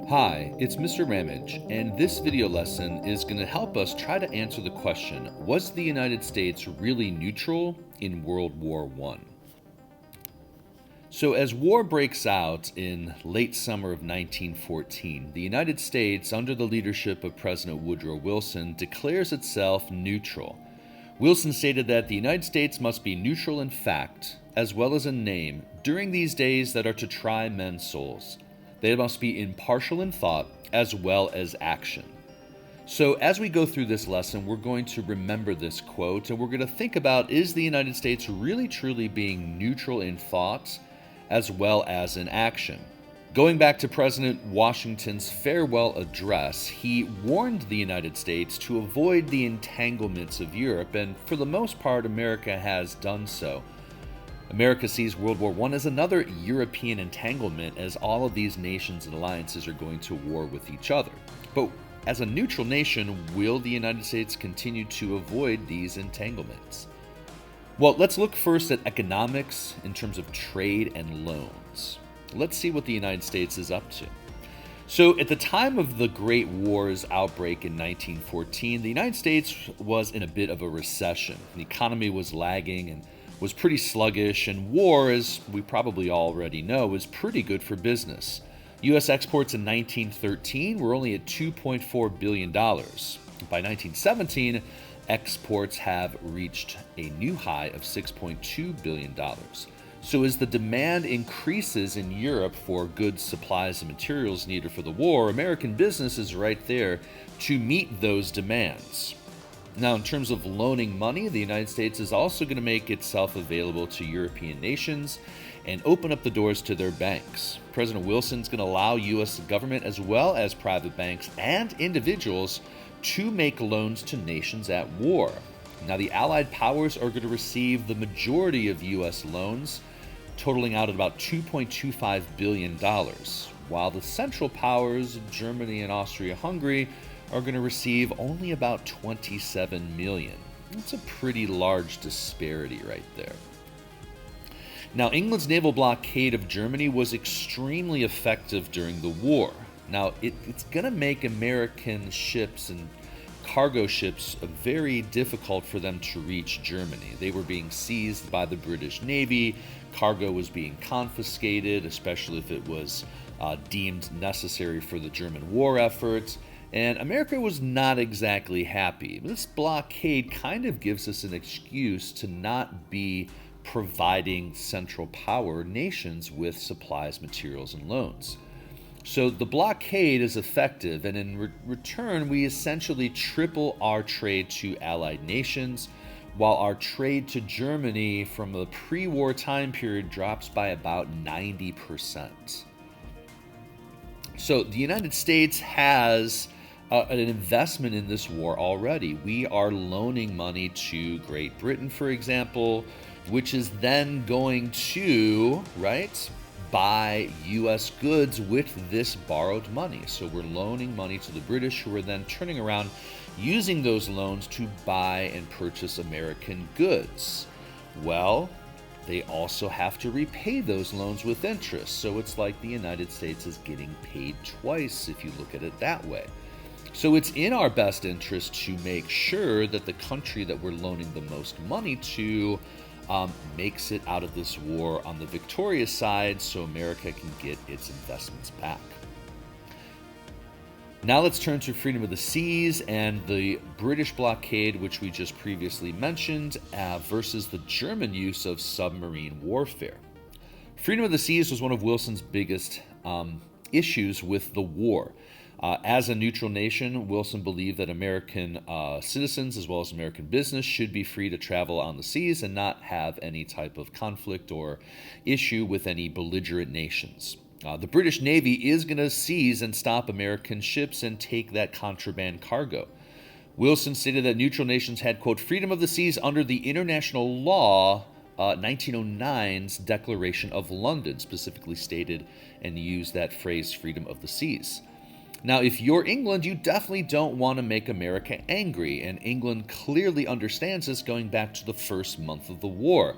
Hi, it's Mr. Ramage, and this video lesson is going to help us try to answer the question, was the United States really neutral in World War I? So as war breaks out in late summer of 1914, the United States, under the leadership of President Woodrow Wilson, declares itself neutral. Wilson stated that the United States must be neutral in fact, as well as in name, during these days that are to try men's souls. They must be impartial in thought as well as action. So as we go through this lesson, we're going to remember this quote, and we're going to think about, is the United States really truly being neutral in thought as well as in action? Going back to President Washington's farewell address, he warned the United States to avoid the entanglements of Europe, and for the most part, America has done so. America sees World War I as another European entanglement, as all of these nations and alliances are going to war with each other. But as a neutral nation, will the United States continue to avoid these entanglements? Well, let's look first at economics in terms of trade and loans. Let's see what the United States is up to. So at the time of the Great War's outbreak in 1914, the United States was in a bit of a recession. The economy was lagging and was pretty sluggish, and war, as we probably already know, was pretty good for business. U.S. exports in 1913 were only at $2.4 billion. By 1917, exports have reached a new high of $6.2 billion. So as the demand increases in Europe for goods, supplies, and materials needed for the war, American business is right there to meet those demands. Now, in terms of loaning money, the United States is also going to make itself available to European nations and open up the doors to their banks. President Wilson is going to allow U.S. government as well as private banks and individuals to make loans to nations at war. Now, the Allied powers are going to receive the majority of U.S. loans, totaling out at about $2.25 billion, while the Central Powers of Germany and Austria-Hungary are going to receive only about $27 million. That's a pretty large disparity right there. Now, England's naval blockade of Germany was extremely effective during the war. Now, it's going to make American ships and cargo ships very difficult for them to reach Germany. They were being seized by the British Navy. Cargo was being confiscated, especially if it was deemed necessary for the German war effort. And America was not exactly happy. This blockade kind of gives us an excuse to not be providing Central Power nations with supplies, materials, and loans. So the blockade is effective, and in return, we essentially triple our trade to Allied nations, while our trade to Germany from the pre-war time period drops by about 90%. So the United States has an investment in this war already. We are loaning money to Great Britain, for example, which is then going to, buy U.S. goods with this borrowed money. So we're loaning money to the British, who are then turning around using those loans to buy and purchase American goods. Well, they also have to repay those loans with interest. So it's like the United States is getting paid twice if you look at it that way. So it's in our best interest to make sure that the country that we're loaning the most money to makes it out of this war on the victorious side, so America can get its investments back. Now let's turn to freedom of the seas and the British blockade, which we just previously mentioned, versus the German use of submarine warfare. Freedom of the seas was one of Wilson's biggest issues with the war. As a neutral nation, Wilson believed that American citizens as well as American business should be free to travel on the seas and not have any type of conflict or issue with any belligerent nations. The British Navy is going to seize and stop American ships and take that contraband cargo. Wilson stated that neutral nations had, quote, freedom of the seas under the international law 1909's Declaration of London, specifically stated and used that phrase, freedom of the seas. Now, if you're England, you definitely don't want to make America angry, and England clearly understands this going back to the first month of the war.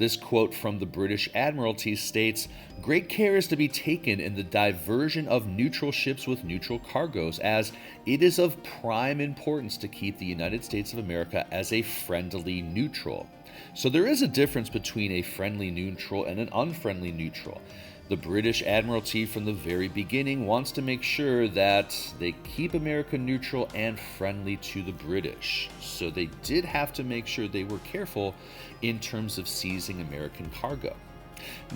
This quote from the British Admiralty states, "Great care is to be taken in the diversion of neutral ships with neutral cargoes, as it is of prime importance to keep the United States of America as a friendly neutral." So there is a difference between a friendly neutral and an unfriendly neutral. The British Admiralty from the very beginning wants to make sure that they keep America neutral and friendly to the British. So they did have to make sure they were careful in terms of seizing American cargo.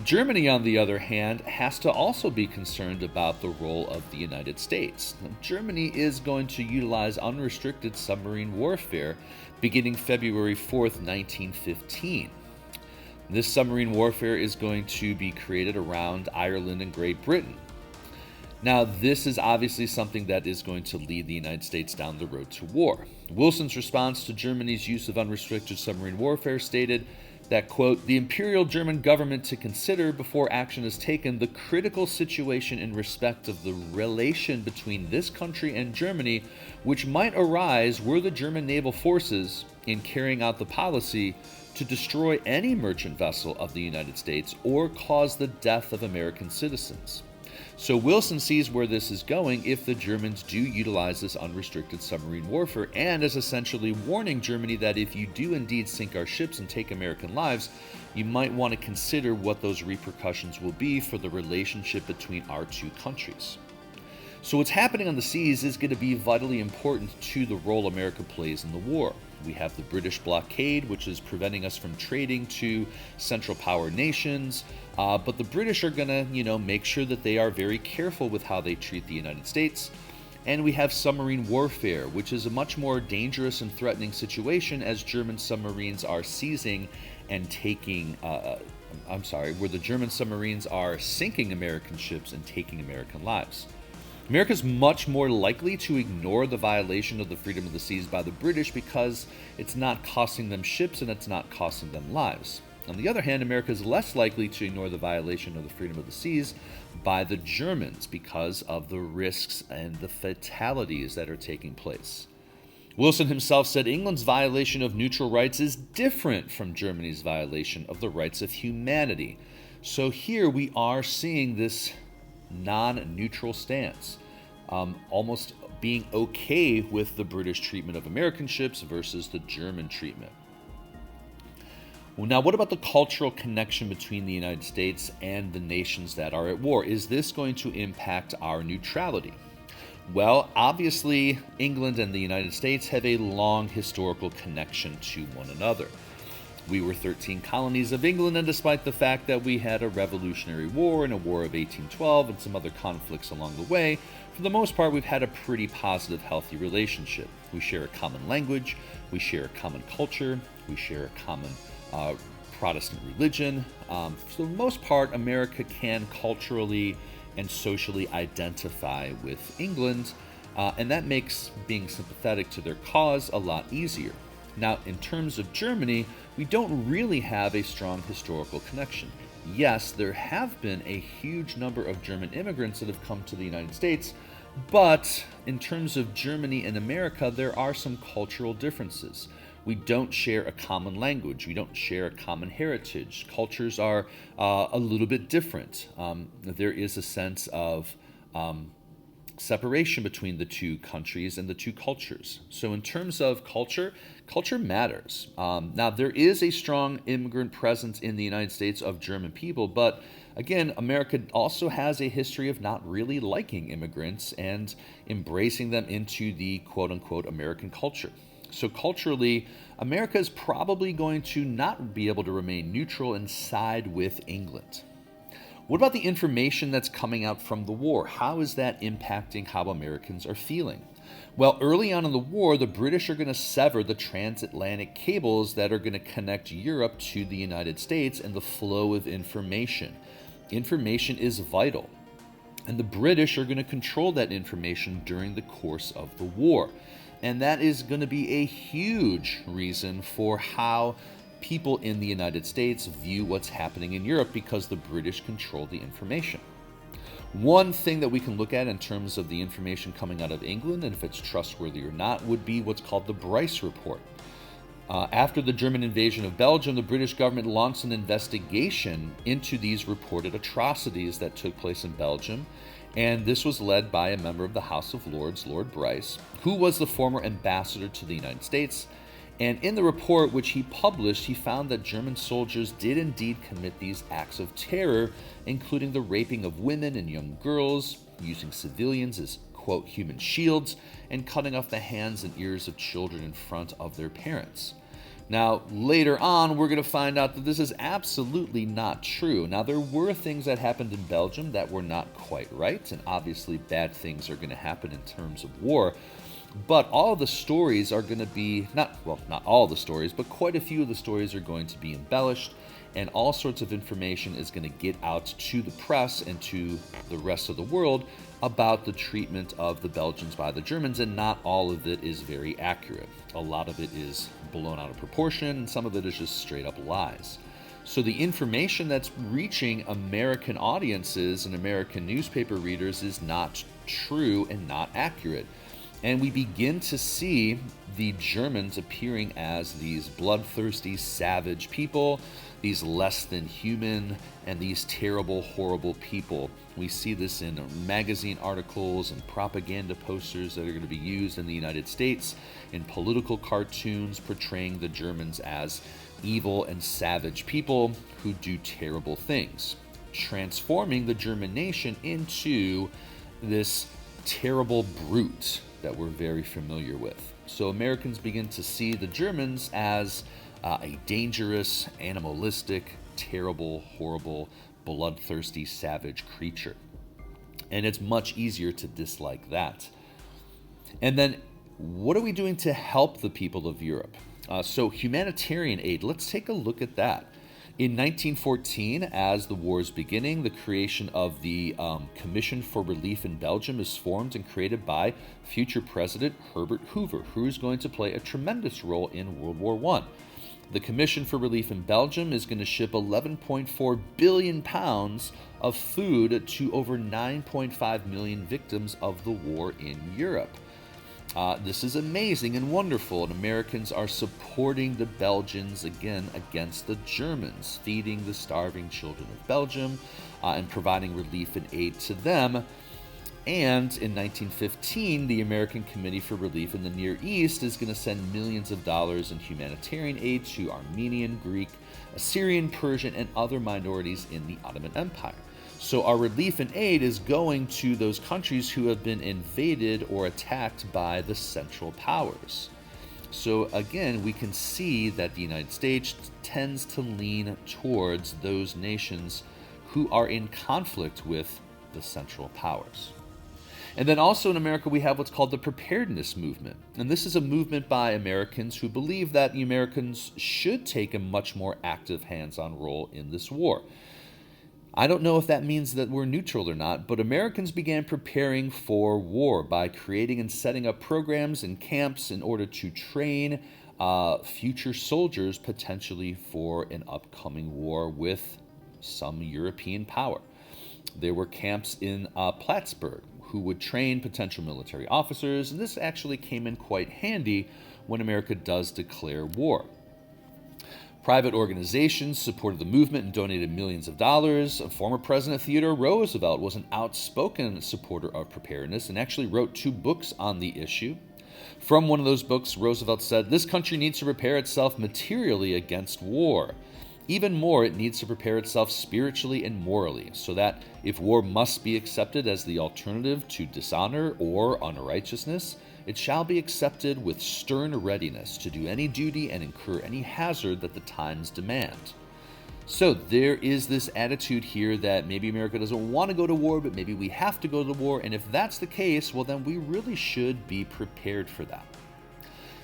Germany, on the other hand, has to also be concerned about the role of the United States. Now, Germany is going to utilize unrestricted submarine warfare beginning February 4th, 1915. This submarine warfare is going to be created around Ireland and Great Britain. Now, this is obviously something that is going to lead the United States down the road to war. Wilson's response to Germany's use of unrestricted submarine warfare stated that, quote, "The Imperial German government to consider before action is taken the critical situation in respect of the relation between this country and Germany which might arise were the German naval forces, in carrying out the policy, to destroy any merchant vessel of the United States or cause the death of American citizens." So Wilson sees where this is going if the Germans do utilize this unrestricted submarine warfare, and is essentially warning Germany that if you do indeed sink our ships and take American lives, you might want to consider what those repercussions will be for the relationship between our two countries. So what's happening on the seas is going to be vitally important to the role America plays in the war. We have the British blockade, which is preventing us from trading to Central Power nations, but the British are going to, make sure that they are very careful with how they treat the United States. And we have submarine warfare, which is a much more dangerous and threatening situation as German submarines are seizing and taking, where the German submarines are sinking American ships and taking American lives. America is much more likely to ignore the violation of the freedom of the seas by the British because it's not costing them ships and it's not costing them lives. On the other hand, America is less likely to ignore the violation of the freedom of the seas by the Germans because of the risks and the fatalities that are taking place. Wilson himself said England's violation of neutral rights is different from Germany's violation of the rights of humanity. So here we are seeing this non-neutral stance, almost being okay with the British treatment of American ships versus the German treatment. Well, now, what about the cultural connection between the United States and the nations that are at war? Is this going to impact our neutrality? Well, obviously, England and the United States have a long historical connection to one another. We were 13 colonies of England, and despite the fact that we had a Revolutionary War and a War of 1812 and some other conflicts along the way, for the most part, we've had a pretty positive, healthy relationship. We share a common language, we share a common culture, we share a common Protestant religion. For the most part, America can culturally and socially identify with England, and that makes being sympathetic to their cause a lot easier. Now, in terms of Germany, we don't really have a strong historical connection. Yes, there have been a huge number of German immigrants that have come to the United States, but in terms of Germany and America, there are some cultural differences. We don't share a common language. We don't share a common heritage. Cultures are a little bit different. There is a sense of separation between the two countries and the two cultures. So in terms of culture, culture matters. Now, there is a strong immigrant presence in the United States of German people, but again, America also has a history of not really liking immigrants and embracing them into the quote-unquote American culture. So culturally, America is probably going to not be able to remain neutral and side with England. What about the information that's coming out from the war? How is that impacting how Americans are feeling? Well, early on in the war, the British are going to sever the transatlantic cables that are going to connect Europe to the United States and the flow of information. Information is vital, and the British are going to control that information during the course of the war. And that is going to be a huge reason for how people in the United States view what's happening in Europe, because the British control the information. One thing that we can look at in terms of the information coming out of England and if it's trustworthy or not would be what's called the Bryce Report. After the German invasion of Belgium, the British government launched an investigation into these reported atrocities that took place in Belgium, and this was led by a member of the House of Lords, Lord Bryce, who was the former ambassador to the United States. And in the report which he published, he found that German soldiers did indeed commit these acts of terror, including the raping of women and young girls, using civilians as, quote, human shields, and cutting off the hands and ears of children in front of their parents. Now, later on, we're going to find out that this is absolutely not true. Now, there were things that happened in Belgium that were not quite right, and obviously bad things are going to happen in terms of war. But all of the stories are going to be, not all the stories, but quite a few of the stories are going to be embellished, and all sorts of information is going to get out to the press and to the rest of the world about the treatment of the Belgians by the Germans, and not all of it is very accurate. A lot of it is blown out of proportion, and some of it is just straight up lies. So the information that's reaching American audiences and American newspaper readers is not true and not accurate. And we begin to see the Germans appearing as these bloodthirsty, savage people, these less than human, and these terrible, horrible people. We see this in magazine articles and propaganda posters that are going to be used in the United States, in political cartoons portraying the Germans as evil and savage people who do terrible things, transforming the German nation into this terrible brute that we're very familiar with. So Americans begin to see the Germans as a dangerous, animalistic, terrible, horrible, bloodthirsty, savage creature. And it's much easier to dislike that. And then, what are we doing to help the people of Europe? So humanitarian aid, let's take a look at that. In 1914, as the war is beginning, the creation of the Commission for Relief in Belgium is formed and created by future President Herbert Hoover, who is going to play a tremendous role in World War I. The Commission for Relief in Belgium is going to ship 11.4 billion pounds of food to over 9.5 million victims of the war in Europe. This is amazing and wonderful, and Americans are supporting the Belgians again against the Germans, feeding the starving children of Belgium and providing relief and aid to them. And in 1915, the American Committee for Relief in the Near East is going to send millions of dollars in humanitarian aid to Armenian, Greek, Assyrian, Persian, and other minorities in the Ottoman Empire. So our relief and aid is going to those countries who have been invaded or attacked by the Central Powers. So again, we can see that the United States tends to lean towards those nations who are in conflict with the Central Powers. And then also in America, we have what's called the Preparedness Movement. And this is a movement by Americans who believe that the Americans should take a much more active hands-on role in this war. I don't know if that means that we're neutral or not, but Americans began preparing for war by creating and setting up programs and camps in order to train future soldiers potentially for an upcoming war with some European power. There were camps in Plattsburgh who would train potential military officers, and this actually came in quite handy when America does declare war. Private organizations supported the movement and donated millions of dollars. Former President Theodore Roosevelt was an outspoken supporter of preparedness and actually wrote 2 books on the issue. From one of those books, Roosevelt said, "This country needs to prepare itself materially against war. Even more, it needs to prepare itself spiritually and morally, so that if war must be accepted as the alternative to dishonor or unrighteousness, it shall be accepted with stern readiness to do any duty and incur any hazard that the times demand." So there is this attitude here that maybe America doesn't want to go to war, but maybe we have to go to war. And if that's the case, well, then we really should be prepared for that.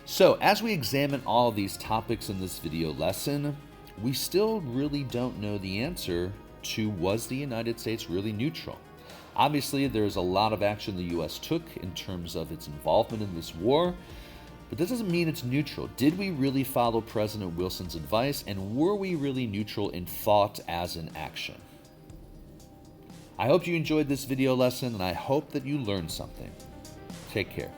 So as we examine all of these topics in this video lesson, we still really don't know the answer to, was the United States really neutral? Obviously, there's a lot of action the U.S. took in terms of its involvement in this war, but that doesn't mean it's neutral. Did we really follow President Wilson's advice, and were we really neutral in thought as in action? I hope you enjoyed this video lesson, and I hope that you learned something. Take care.